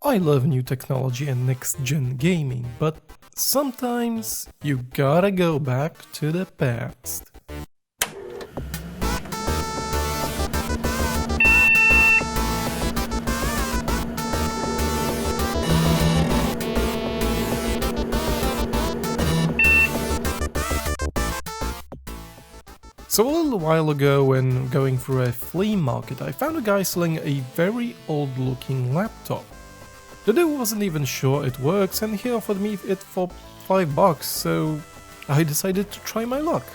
I love new technology and next-gen gaming, but sometimes you gotta go back to the past. So a little while ago, when going through a flea market, I found a guy selling a very old looking laptop. The dude wasn't even sure it works and he offered me it for $5, so I decided to try my luck.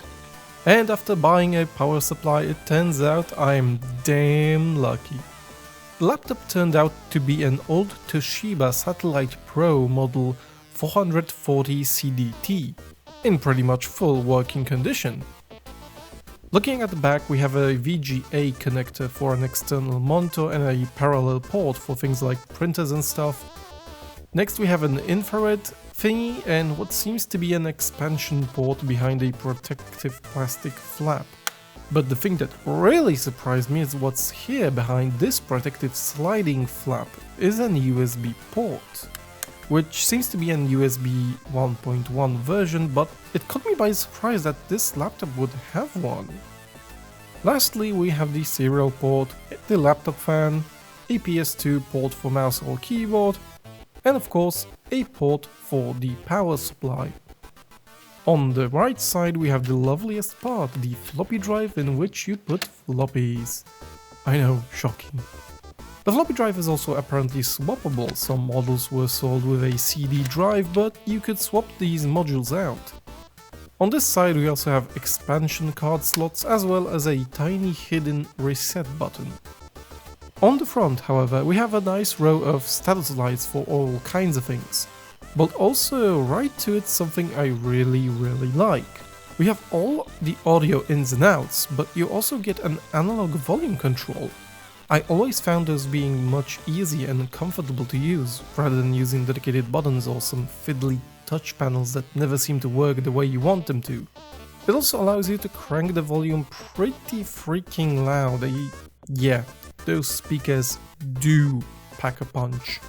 And after buying a power supply, it turns out I'm damn lucky. The laptop turned out to be an old Toshiba Satellite Pro model 440 CDT, in pretty much full working condition. Looking at the back, we have a VGA connector for an external monitor and a parallel port for things like printers and stuff. Next we have an infrared thingy and what seems to be an expansion port behind a protective plastic flap. But the thing that really surprised me is what's here behind this protective sliding flap is an USB port, which seems to be an USB 1.1 version, but it caught me by surprise that this laptop would have one. Lastly, we have the serial port, the laptop fan, a PS2 port for mouse or keyboard, and of course a port for the power supply. On the right side we have the loveliest part, the floppy drive in which you put floppies. I know, shocking. The floppy drive is also apparently swappable. Some models were sold with a CD drive, but you could swap these modules out. On this side we also have expansion card slots as well as a tiny hidden reset button. On the front, however, we have a nice row of status lights for all kinds of things. But also right to it something I really like. We have all the audio ins and outs, but you also get an analog volume control. I always found those being much easier and comfortable to use, rather than using dedicated buttons or some fiddly touch panels that never seem to work the way you want them to. It also allows you to crank the volume pretty freaking loud. Yeah, those speakers do pack a punch.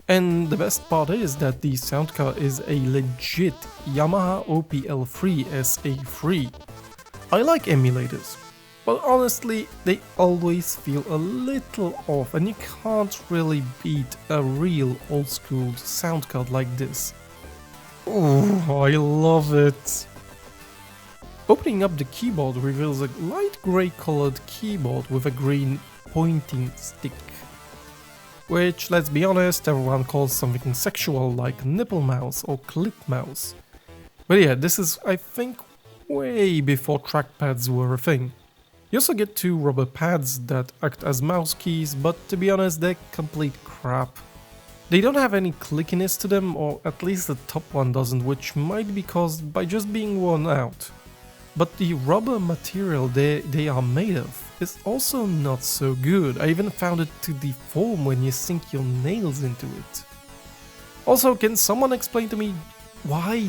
And the best part is that the sound card is a legit Yamaha OPL3 SA3. I like emulators, but honestly, they always feel a little off and you can't really beat a real old school sound card like this. Oh, I love it! Opening up the keyboard reveals a light grey colored keyboard with a green pointing stick. Which, let's be honest, everyone calls something sexual like nipple mouse or clit mouse. But yeah, this is, I think, way before trackpads were a thing. You also get two rubber pads that act as mouse keys, but to be honest, they're complete crap. They don't have any clickiness to them, or at least the top one doesn't, which might be caused by just being worn out. But the rubber material they are made of is also not so good. I even found it to deform when you sink your nails into it. Also, can someone explain to me why?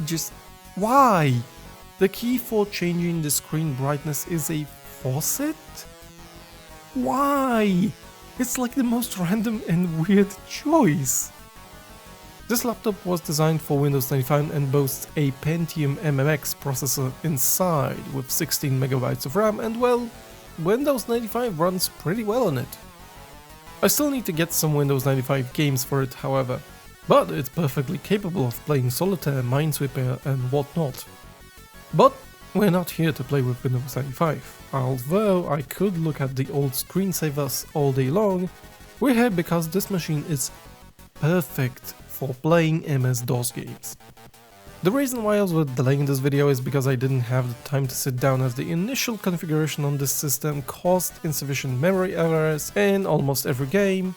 The key for changing the screen brightness is a faucet? Why? It's like the most random and weird choice. This laptop was designed for Windows 95 and boasts a Pentium MMX processor inside with 16MB of RAM and well, Windows 95 runs pretty well on it. I still need to get some Windows 95 games for it, however, but it's perfectly capable of playing Solitaire, Minesweeper and whatnot. But we're not here to play with Windows 95, although I could look at the old screensavers all day long. We're here because this machine is perfect for playing MS-DOS games. The reason why I was delaying this video is because I didn't have the time to sit down, as the initial configuration on this system caused insufficient memory errors in almost every game,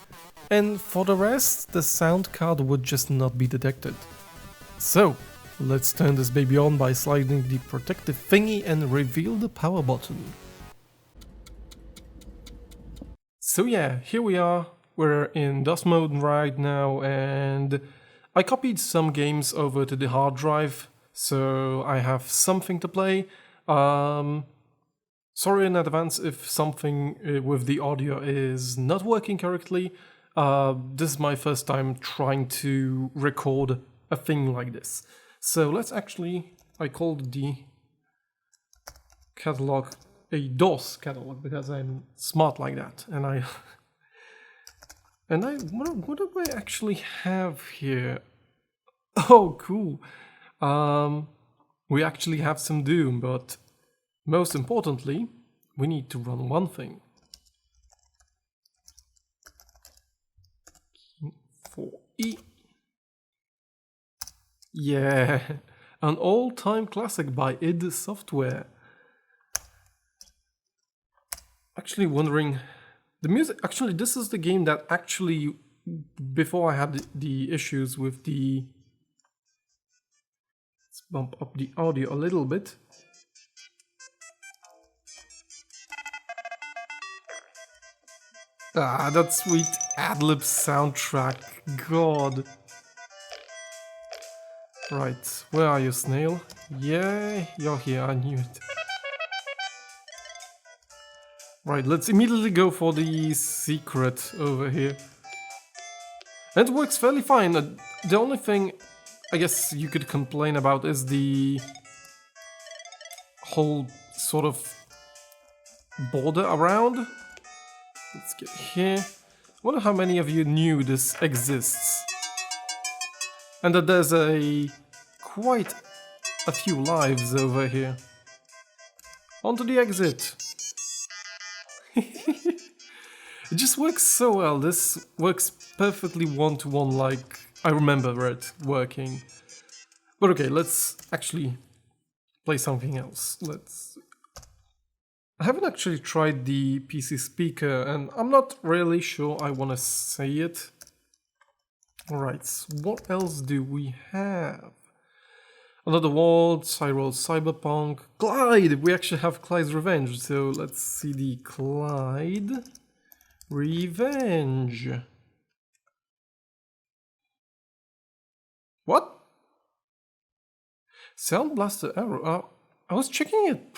and for the rest, the sound card would just not be detected. So, let's turn this baby on by sliding the protective thingy and reveal the power button. So yeah, here we are. We're in DOS mode right now, and I copied some games over to the hard drive, so I have something to play. Sorry in advance if something with the audio is not working correctly. This is my first time trying to record a thing like this. So let's actually, I called the catalog a DOS catalog because I'm smart like that. And what do I actually have here? Oh, cool. We actually have some Doom, but most importantly, we need to run one thing. 4E. Yeah, an all-time classic by id Software. Actually wondering, the music, actually this is the game that actually, before I had the issues with the, let's bump up the audio a little bit. Ah, that sweet ad-lib soundtrack, god. Right, where are you, Snail? Yeah, you're here, I knew it. Right, let's immediately go for the secret over here. And it works fairly fine. The only thing I guess you could complain about is the whole sort of border around. Let's get here. I wonder how many of you knew this exists. And that there's quite a few lives over here. Onto the exit. It just works so well. This works perfectly one-to-one like I remember it working. But okay, let's actually play something else. I haven't actually tried the PC speaker and I'm not really sure I want to say it. Alright, so what else do we have? Another World, Cyril Cyberpunk, Clyde! We actually have Clyde's Revenge, so let's see the Clyde Revenge. What? Sound Blaster Arrow? I was checking it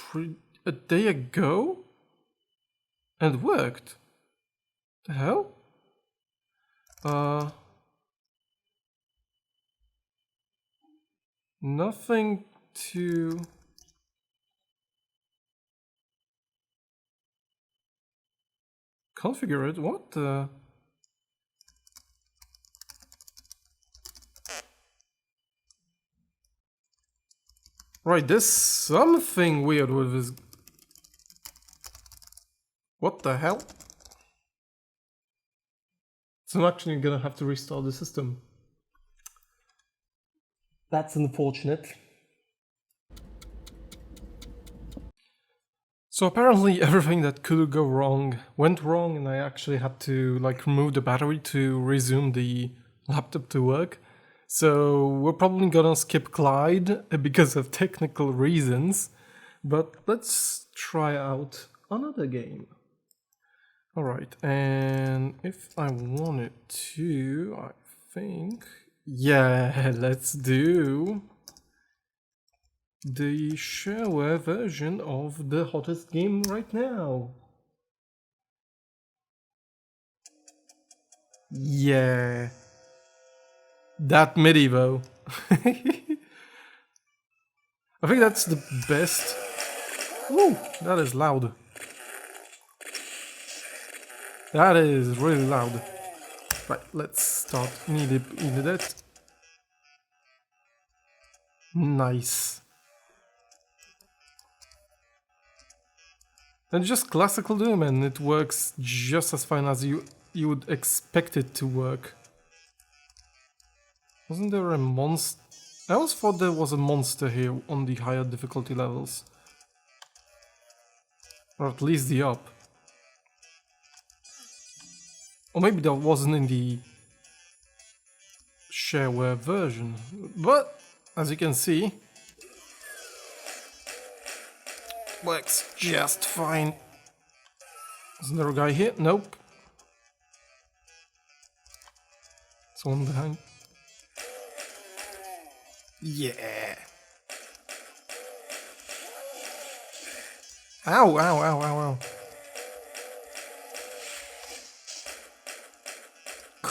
a day ago and it worked. The hell? Nothing to... configure it? What the... Right, there's something weird with this. What the hell? So I'm actually gonna have to restart the system. That's unfortunate. So apparently everything that could go wrong went wrong and I actually had to like remove the battery to resume the laptop to work. So we're probably gonna skip Clyde because of technical reasons, but let's try out another game. Alright, and if I wanted to, I think, yeah, let's do the shareware version of the hottest game right now. Yeah. That medieval. I think that's the best. Ooh, that is loud. That is really loud. Right, let's start. Need it. Nice. And just classical Doom, and it works just as fine as you would expect it to work. Wasn't there a monster? I always thought there was a monster here on the higher difficulty levels. Or at least the up. Or maybe that wasn't in the shareware version. But, as you can see, works just fine. Isn't there a guy here? Nope. Someone behind. Yeah. Ow, ow, ow, ow, ow.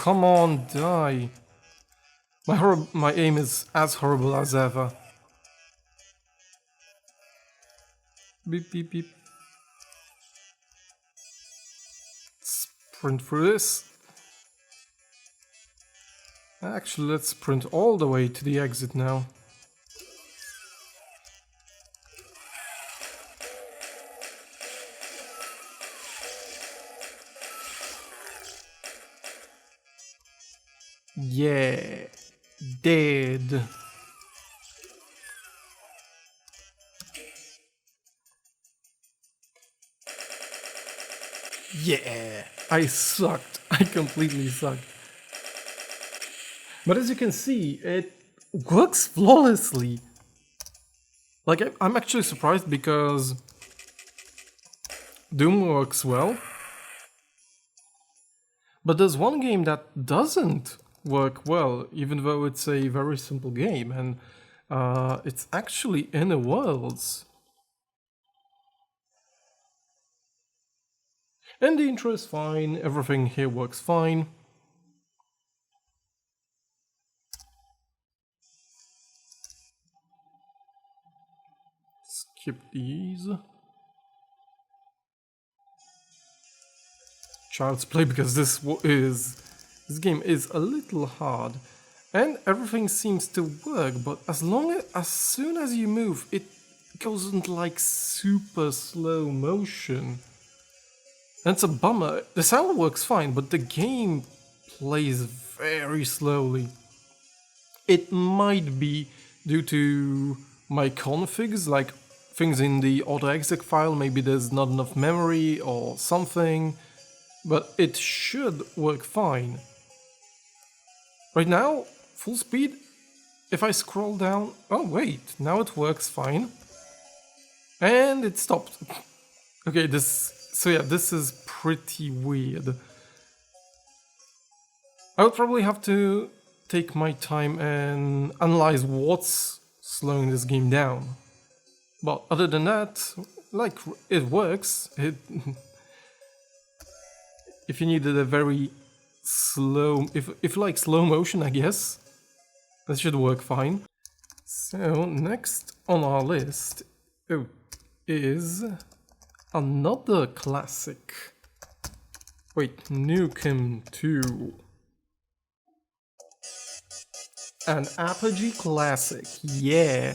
come on, die. My aim is as horrible as ever. Beep, beep, beep. Sprint through this. Actually, let's sprint all the way to the exit now. Yeah, dead. Yeah, I sucked. I completely sucked. But as you can see, it works flawlessly. Like, I'm actually surprised because Doom works well. But there's one game that doesn't work well, even though it's a very simple game, and it's actually Inner Worlds. And the intro is fine, everything here works fine. Skip these. Child's Play, because this game is a little hard. And everything seems to work, but as soon as you move, it goes into like super slow motion. And it's a bummer. The sound works fine, but the game plays very slowly. It might be due to my configs, like things in the auto-exec file, maybe there's not enough memory or something, but it should work fine. Right now, full speed, if I scroll down, oh wait, now it works fine. And it stopped. Okay, this is pretty weird. I would probably have to take my time and analyze what's slowing this game down. But other than that, like, it works. If you needed a very slow, if you like slow motion, I guess, that should work fine. So next on our list is another classic. Wait, Nukem 2. An Apogee classic, yeah.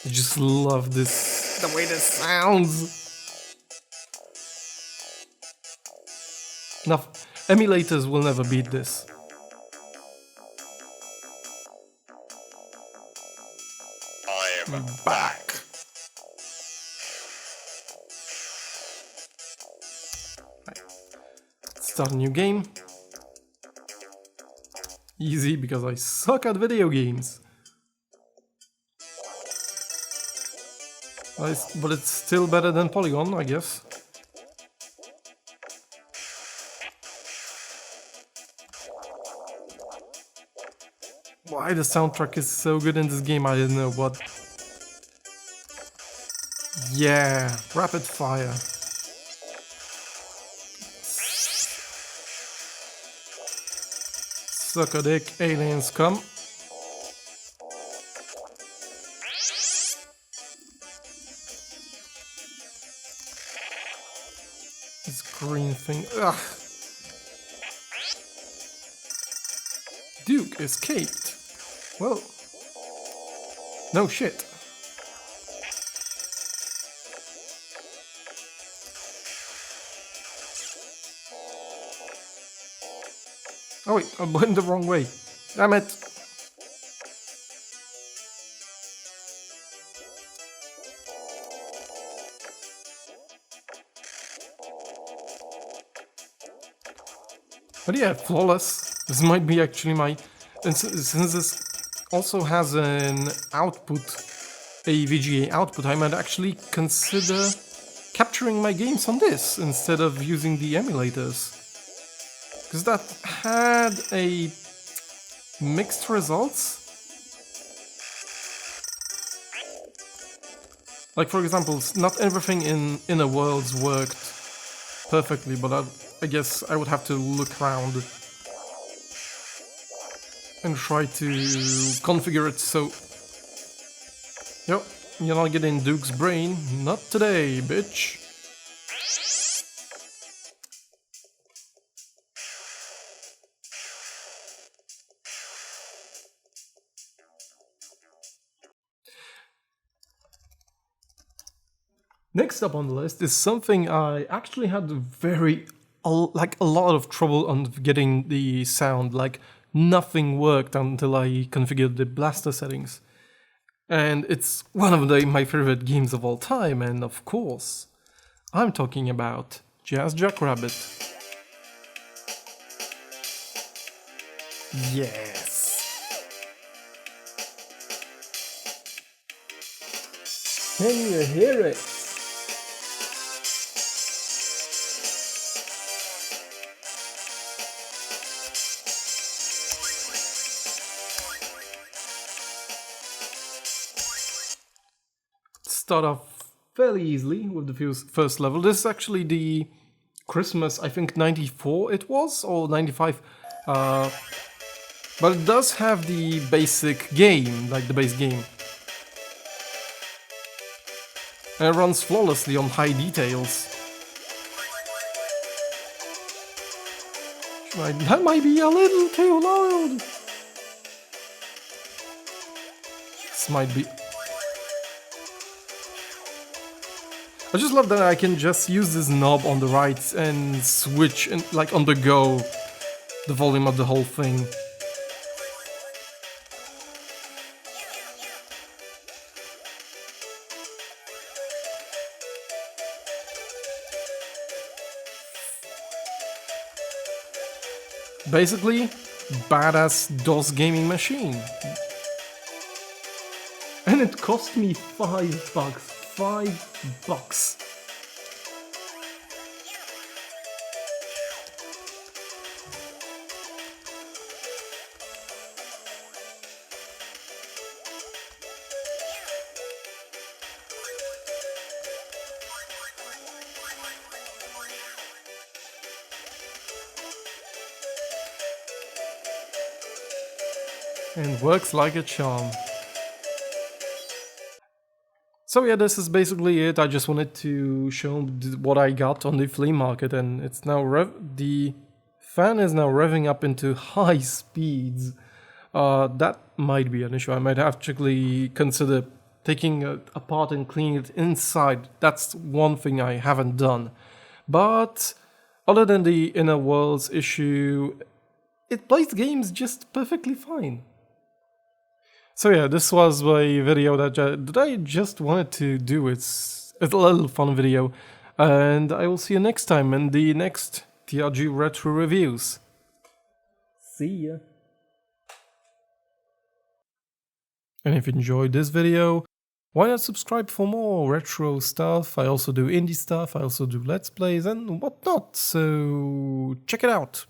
I just love this, the way this sounds. Now, emulators will never beat this. I am back. Start a new game. Easy, because I suck at video games. But it's still better than Polygon, I guess. Why the soundtrack is so good in this game, I don't know, but... Yeah, rapid fire. Suck a dick, aliens come. This green thing, ugh. Duke escaped. Well, no shit. Oh wait, I went the wrong way. Damn it. But yeah, flawless. This might be actually my... And since this also has an output, a VGA output, I might actually consider capturing my games on this instead of using the emulators. Because that had a mixed results. Like for example, not everything in Inner Worlds worked perfectly, but I guess I would have to look around and try to configure it so... Yep, you're not getting Duke's brain. Not today, bitch. Next up on the list is something I actually had a lot of trouble on getting the sound. Like nothing worked until I configured the blaster settings. And it's one of my favorite games of all time, and of course, I'm talking about Jazz Jackrabbit. Yes! Can you hear it? Start off fairly easily with the first level. This is actually the Christmas, I think 94 it was, or 95. But it does have the basic game, like the base game. And it runs flawlessly on high details. That might be a little too loud. This might be... I just love that I can just use this knob on the right and switch, and like on the go, the volume of the whole thing. Basically, badass DOS gaming machine. And it cost me $5. $5. And works like a charm. So yeah, this is basically it. I just wanted to show what I got on the flea market, and it's now the fan is now revving up into high speeds. That might be an issue. I might actually consider taking it apart and cleaning it inside. That's one thing I haven't done. But other than the Inner Worlds issue, it plays games just perfectly fine. So yeah, this was a video that I just wanted to do. It's a little fun video, and I will see you next time in the next TRG Retro Reviews. See ya! And if you enjoyed this video, why not subscribe for more retro stuff? I also do indie stuff, I also do let's plays and whatnot, so check it out!